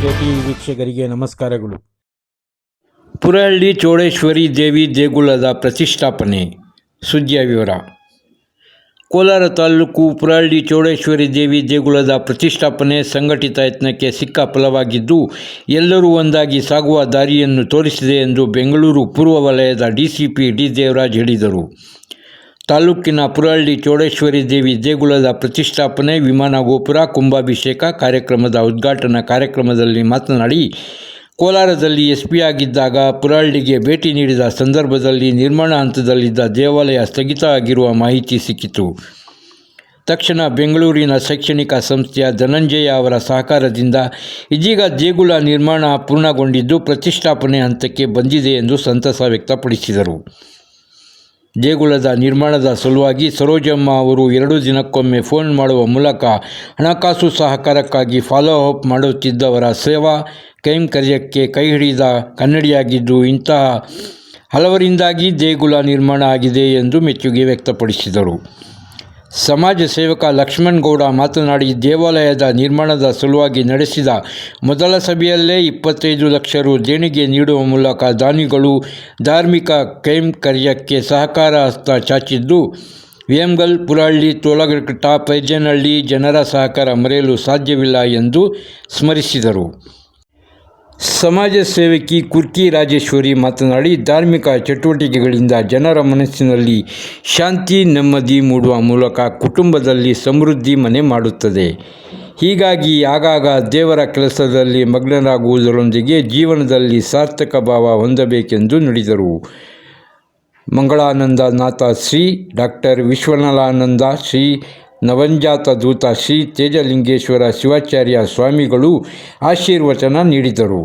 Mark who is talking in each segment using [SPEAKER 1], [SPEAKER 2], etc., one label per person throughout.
[SPEAKER 1] KTV ವೀಕ್ಷಕರಿಗೆ ನಮಸ್ಕಾರಗಳು.
[SPEAKER 2] ಪುರಹಳ್ಳಿ ಚೌಡೇಶ್ವರಿ ದೇವಿ ದೇಗುಲದ ಪ್ರತಿಷ್ಠಾಪನೆ ಸುದ್ದಿಯ ವಿವರ. ಕೋಲಾರ ತಾಲೂಕು ಪುರಹಳ್ಳಿ ಚೌಡೇಶ್ವರಿ ದೇವಿ ದೇಗುಲದ ಪ್ರತಿಷ್ಠಾಪನೆ ಸಂಘಟಿತ ಯತ್ನಕ್ಕೆ ಸಿಕ್ಕ ಫಲವಾಗಿದ್ದು, ಎಲ್ಲರೂ ಒಂದಾಗಿ ಸಾಗುವ ದಾರಿಯನ್ನು ತೋರಿಸಿದೆ ಎಂದು ಬೆಂಗಳೂರು ಪೂರ್ವ ವಲಯದ ಡಿಸಿಪಿ ಡಿ ದೇವರಾಜ್ ಹೇಳಿದರು. ತಾಲೂಕಿನ ಪುರಹಳ್ಳಿ ಚೌಡೇಶ್ವರಿ ದೇವಿ ದೇಗುಲದ ಪ್ರತಿಷ್ಠಾಪನೆ, ವಿಮಾನ ಗೋಪುರ, ಕುಂಭಾಭಿಷೇಕ ಕಾರ್ಯಕ್ರಮದ ಉದ್ಘಾಟನಾ ಕಾರ್ಯಕ್ರಮದಲ್ಲಿ ಮಾತನಾಡಿ, ಕೋಲಾರದಲ್ಲಿ ಎಸ್ಪಿ ಆಗಿದ್ದಾಗ ಪುರಹಳ್ಳಿಗೆ ಭೇಟಿ ನೀಡಿದ ಸಂದರ್ಭದಲ್ಲಿ ನಿರ್ಮಾಣ ಹಂತದಲ್ಲಿದ್ದ ದೇವಾಲಯ ಸ್ಥಗಿತ ಆಗಿರುವ ಮಾಹಿತಿ ಸಿಕ್ಕಿತು. ತಕ್ಷಣ ಬೆಂಗಳೂರಿನ ಶೈಕ್ಷಣಿಕ ಸಂಸ್ಥೆಯ ಧನಂಜಯ ಅವರ ಸಹಕಾರದಿಂದ ಇದೀಗ ದೇಗುಲ ನಿರ್ಮಾಣ ಪೂರ್ಣಗೊಂಡಿದ್ದು ಪ್ರತಿಷ್ಠಾಪನೆ ಹಂತಕ್ಕೆ ಬಂದಿದೆ ಎಂದು ಸಂತಸ ವ್ಯಕ್ತಪಡಿಸಿದರು. ದೇಗುಲದ ನಿರ್ಮಾಣದ ಸಲುವಾಗಿ ಸರೋಜಮ್ಮ ಅವರು 2 ದಿನಕ್ಕೊಮ್ಮೆ ಫೋನ್ ಮಾಡುವ ಮೂಲಕ ಹಣಕಾಸು ಸಹಕಾರಕ್ಕಾಗಿ ಫಾಲೋ ಅಪ್ ಮಾಡುತ್ತಿದ್ದವರ ಸೇವಾ ಕೈಂಕರ್ಯಕ್ಕೆ ಕೈ ಹಿಡಿದ ಕನ್ನಡಿಯಾಗಿದ್ದು, ಇಂತಹ ಹಲವರಿಂದಾಗಿ ದೇಗುಲ ನಿರ್ಮಾಣ ಆಗಿದೆ ಎಂದು ಮೆಚ್ಚುಗೆ ವ್ಯಕ್ತಪಡಿಸಿದರು. ಸಮಾಜ ಸೇವಕ ಲಕ್ಷ್ಮಣಗೌಡ ಮಾತನಾಡಿ, ದೇವಾಲಯದ ನಿರ್ಮಾಣದ ಸಲುವಾಗಿ ನಡೆಸಿದ ಮೊದಲ ಸಭೆಯಲ್ಲೇ 25 ಲಕ್ಷ ರು ದೇಣಿಗೆ ನೀಡುವ ಮೂಲಕ ದಾನಿಗಳು ಧಾರ್ಮಿಕ ಕೈಂಕರ್ಯಕ್ಕೆ ಸಹಕಾರ ಹಸ್ತ ಚಾಚಿದ್ದು, ವೇಮಗಲ್, ಪುರಹಳ್ಳಿ, ತೋಳಘಟ್ಟ, ಪೈಜನಹಳ್ಳಿ ಜನರ ಸಹಕಾರ ಮರೆಯಲು ಸಾಧ್ಯವಿಲ್ಲ ಎಂದು ಸ್ಮರಿಸಿದರು. ಸಮಾಜ ಸೇವಕಿ ಕುರ್ಕಿ ರಾಜೇಶ್ವರಿ ಮಾತನಾಡಿ, ಧಾರ್ಮಿಕ ಚಟುವಟಿಕೆಗಳಿಂದ ಜನರ ಮನಸ್ಸಿನಲ್ಲಿ ಶಾಂತಿ, ನೆಮ್ಮದಿ ಮೂಡುವ ಮೂಲಕ ಕುಟುಂಬದಲ್ಲಿ ಸಮೃದ್ಧಿ ಮನೆ ಮಾಡುತ್ತದೆ. ಹೀಗಾಗಿ ಆಗಾಗ ದೇವರ ಕೆಲಸದಲ್ಲಿ ಮಗ್ನರಾಗುವುದರೊಂದಿಗೆ ಜೀವನದಲ್ಲಿ ಸಾರ್ಥಕ ಭಾವ ಹೊಂದಬೇಕೆಂದು ನುಡಿದರು. ಮಂಗಳಾನಂದನಾಥ ಶ್ರೀ ಡಾಕ್ಟರ್ ವಿಶ್ವನಾಥಾನಂದ ಶ್ರೀ ನವಜಾತ ದೂತ ಶ್ರೀ ತೇಜಲಿಂಗೇಶ್ವರ ಶಿವಾಚಾರ್ಯ ಸ್ವಾಮಿಗಳು ಆಶೀರ್ವಚನ ನೀಡಿದರು.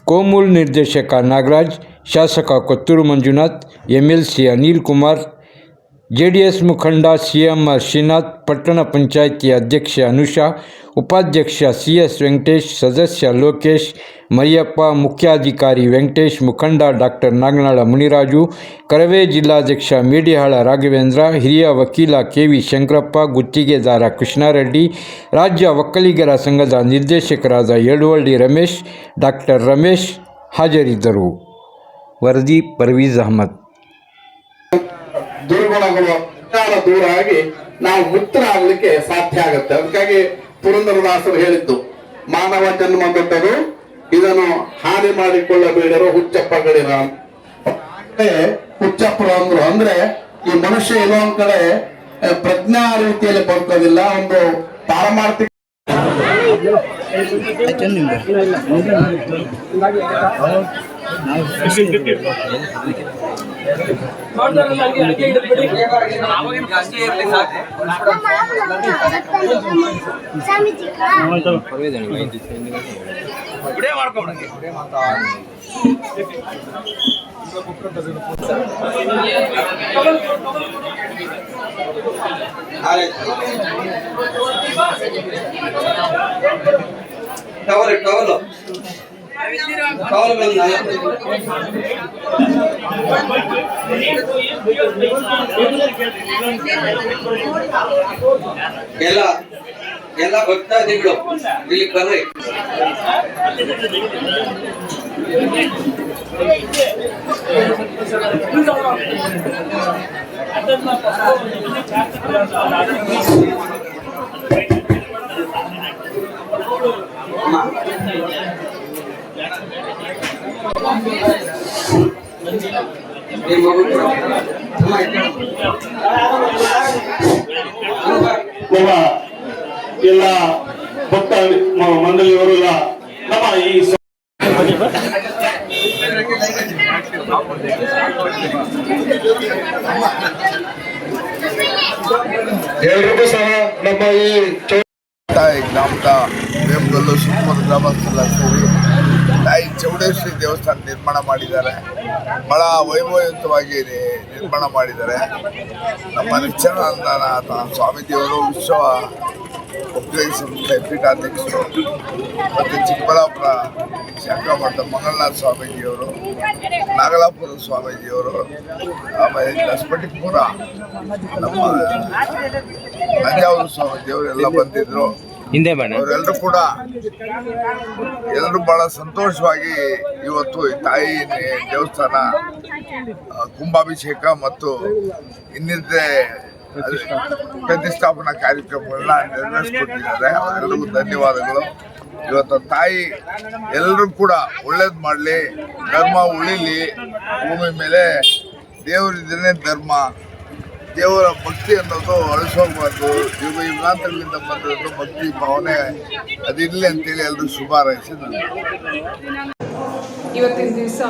[SPEAKER 2] ಕೋಮುಲ್ ನಿರ್ದೇಶಕ ನಾಗರಾಜ್, ಶಾಸಕ ಕೊತ್ತೂರು ಮಂಜುನಾಥ್, ಎಂಎಲ್ಸಿ ಅನಿಲ್ ಕುಮಾರ್, ಜೆಡಿಎಸ್ ಮುಖಂಡ ಸಿಎಂಆರ್ ಶ್ರೀನಾಥ್, ಪಟ್ಟಣ ಪಂಚಾಯಿತಿ ಅಧ್ಯಕ್ಷೆ ಅನುಷಾ, ಉಪಾಧ್ಯಕ್ಷ ಸಿಎಸ್ ವೆಂಕಟೇಶ್, ಸದಸ್ಯ ಲೋಕೇಶ್, ಮರಿಯಪ್ಪ, ಮುಖ್ಯಾಧಿಕಾರಿ ವೆಂಕಟೇಶ್, ಮುಖಂಡ ಡಾಕ್ಟರ್ ನಾಗನಾಳ ಮುನಿರಾಜು, ಕರವೇ ಜಿಲ್ಲಾಧ್ಯಕ್ಷ ಮೇಡಿಹಾಳ ರಾಘವೇಂದ್ರ, ಹಿರಿಯ ವಕೀಲ ಕೆವಿ ಶಂಕರಪ್ಪ, ಗುತ್ತಿಗೆದಾರ ಕೃಷ್ಣಾರೆಡ್ಡಿ, ರಾಜ್ಯ ಒಕ್ಕಲಿಗರ ಸಂಘದ ನಿರ್ದೇಶಕರಾದ ಯಡವಳ್ಳಿ ರಮೇಶ್, ಡಾಕ್ಟರ್ ರಮೇಶ್ ಹಾಜರಿದ್ದರು. ವರದಿ ಪರ್ವೀಜ್ ಅಹಮದ್.
[SPEAKER 3] ದುರ್ಗುಣಗಳು ದೂರ ಆಗಿ ನಾವು ಮುಕ್ತರಾಗಲಿಕ್ಕೆ ಸಾಧ್ಯ ಆಗುತ್ತೆ. ಅದಕ್ಕಾಗಿ ಪುರಂದರದಾಸರು ಹೇಳಿದ್ದು, ಮಾನವ ಜನ್ಮ ದೊಡ್ಡದು, ಇದನ್ನು ಹಾನಿ ಮಾಡಿಕೊಳ್ಳಬೇಡರು ಹುಚ್ಚಪ್ಪಗಳಿರ. ಹುಚ್ಚಪ್ಪರು ಅಂದ್ರು ಅಂದ್ರೆ ಈ ಮನುಷ್ಯ ಎಲ್ಲೋ ಒಂದ್ ಕಡೆ ಪ್ರಜ್ಞಾ ರೀತಿಯಲ್ಲಿ ಬದುಕೋದಿಲ್ಲ, ಒಂದು ಪಾರಮಾರ್ಥಿಕ ಎಲ್ಲ ಭಕ್ತಾದಿಗಳು ಇಲ್ಲಿ ಬರ್ರಿ. ಎಲ್ಲ ಭಕ್ತ ಮಂಡಳಿಯವರು ನಮ್ಮ ಈ ಎಲ್ರಿಗೂ ಸಹ ನಮ್ಮ ಈ
[SPEAKER 4] ಗ್ರಾಮದ ವೇಮಗಲ್ಲು ಸುತ್ತಮುತ್ತ ಗ್ರಾಮಸ್ಥರೆಲ್ಲ ಸೇರಿ ತಾಯಿ ಚೌಡೇಶ್ವರಿ ದೇವಸ್ಥಾನ ನಿರ್ಮಾಣ ಮಾಡಿದ್ದಾರೆ. ಬಹಳ ವೈಭವಯುತವಾಗಿ ನಿರ್ಮಾಣ ಮಾಡಿದ್ದಾರೆ. ನಮ್ಮ ನಿತ್ಯಾನಂದನಾಥ ಸ್ವಾಮೀಜಿಯವರು ವಿಶ್ವ ಒಕ್ಕಲಿಗ ಸಂಸ್ಥೆ ಪೀಠಾಧ್ಯಕ್ಷರು ಮತ್ತು ಚಿಕ್ಕಬಳ್ಳಾಪುರ ಶಾಖಾ ಮಠದ ಮಂಗಳನಾಥ ಸ್ವಾಮೀಜಿಯವರು, ನಾಗಲಾಪುರ ಸ್ವಾಮೀಜಿಯವರು, ಆಮೇಲೆ ದಸಪಟಿಪುರ ನಮ್ಮ ನಂಜಾವೂರು ಸ್ವಾಮೀಜಿಯವರು ಎಲ್ಲ ಬಂದಿದ್ದರು.
[SPEAKER 2] ಹಿಂದೆ ಬಣ್ಣ
[SPEAKER 4] ಅವರೆಲ್ಲರೂ ಕೂಡ ಎಲ್ಲರೂ ಬಹಳ ಸಂತೋಷವಾಗಿ ಇವತ್ತು ಈ ತಾಯಿ ದೇವಸ್ಥಾನ ಕುಂಭಾಭಿಷೇಕ ಮತ್ತು ಇನ್ನಿತರೆ ಪ್ರತಿಷ್ಠಾಪನಾ ಕಾರ್ಯಕ್ರಮಗಳನ್ನ ನೆರವೇರಿಸ್ಕೊಟ್ಟಿದ್ದಾರೆ. ಅವರೆಲ್ಲರಿಗೂ ಧನ್ಯವಾದಗಳು. ಇವತ್ತು ತಾಯಿ ಎಲ್ಲರೂ ಕೂಡ ಒಳ್ಳೇದು ಮಾಡಲಿ, ಧರ್ಮ ಉಳಿಲಿ. ಭೂಮಿ ಮೇಲೆ ದೇವರಿದ್ದೇನೆ ಧರ್ಮ, ದೇವರ ಭಕ್ತಿ ಅನ್ನೋದು ಅಳಿಸೋಗ್ಬಾರ್ದು. ಯುಗಾಂತರಗಳಿಂದ ಬಂದಿರೋದು ಭಕ್ತಿ ಭಾವನೆ ಅದಿರಲಿ ಅಂತೇಳಿ ಎಲ್ಲರೂ ಶುಭ ಹಾರೈಸಿ
[SPEAKER 5] ಇವತ್ತಿನ ದಿವಸ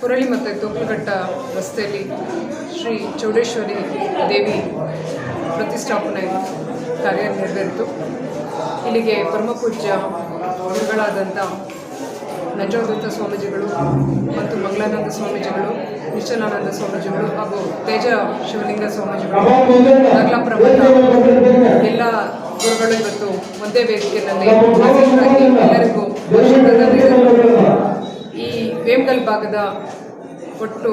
[SPEAKER 5] ಹುರಳಿ ಮತ್ತು ತೋಪಲಘಟ್ಟ ರಸ್ತೆಯಲ್ಲಿ ಶ್ರೀ ಚೌಡೇಶ್ವರಿ ದೇವಿ ಪ್ರತಿಷ್ಠಾಪನೆ ಕಾರ್ಯ ನೆರವೇರಿತು. ಇಲ್ಲಿಗೆ ಪರಮಪೂಜ್ಯ ಗುರುಗಳಾದಂಥ ನಂಜುಂಡದತ್ತ ಸ್ವಾಮೀಜಿಗಳು ಮತ್ತು ಮಂಗಳಾನಂದ ಸ್ವಾಮೀಜಿಗಳು, ನಿಶ್ಚಲಾನಂದ ಸ್ವಾಮೀಜಿಗಳು ಹಾಗೂ ತೇಜ ಶಿವಲಿಂಗ ಸ್ವಾಮೀಜಿಗಳು, ನಾಗಲಾಪುರ ಮಠ ಎಲ್ಲ ಗುರುಗಳು ಇವತ್ತು ಒಂದೇ ವೇದಿಕೆಯಲ್ಲಿ ಹಾಜರಾಗಿ ಎಲ್ಲರಿಗೂ ಆಶೀರ್ವಾದ ನೀಡಿದರು. ಈ ವೇಮಗಲ್ ಭಾಗದ ಒಟ್ಟು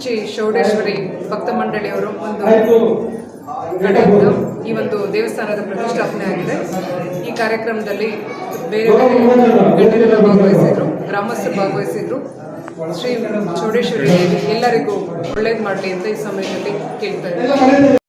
[SPEAKER 5] ಶ್ರೀ ಚೌಡೇಶ್ವರಿ ಭಕ್ತ ಮಂಡಳಿಯವರು ಒಂದು ಕಡೆಯಿಂದ ಈ ಒಂದು ದೇವಸ್ಥಾನದ ಪ್ರತಿಷ್ಠಾಪನೆ ಆಗಿದೆ. ಈ ಕಾರ್ಯಕ್ರಮದಲ್ಲಿ ಬೇರೆ ಬೇರೆ ಗಣ್ಯರೆಲ್ಲ ಭಾಗವಹಿಸಿದ್ರು, ಗ್ರಾಮಸ್ಥರು ಭಾಗವಹಿಸಿದ್ರು. ಶ್ರೀ ಚೌಡೇಶ್ವರಿ ದೇವಿ ಎಲ್ಲರಿಗೂ ಒಳ್ಳೇದು ಮಾಡಲಿ ಅಂತ ಈ ಸಮಯದಲ್ಲಿ ಕೇಳ್ತಾ ಇದ್ದಾರೆ.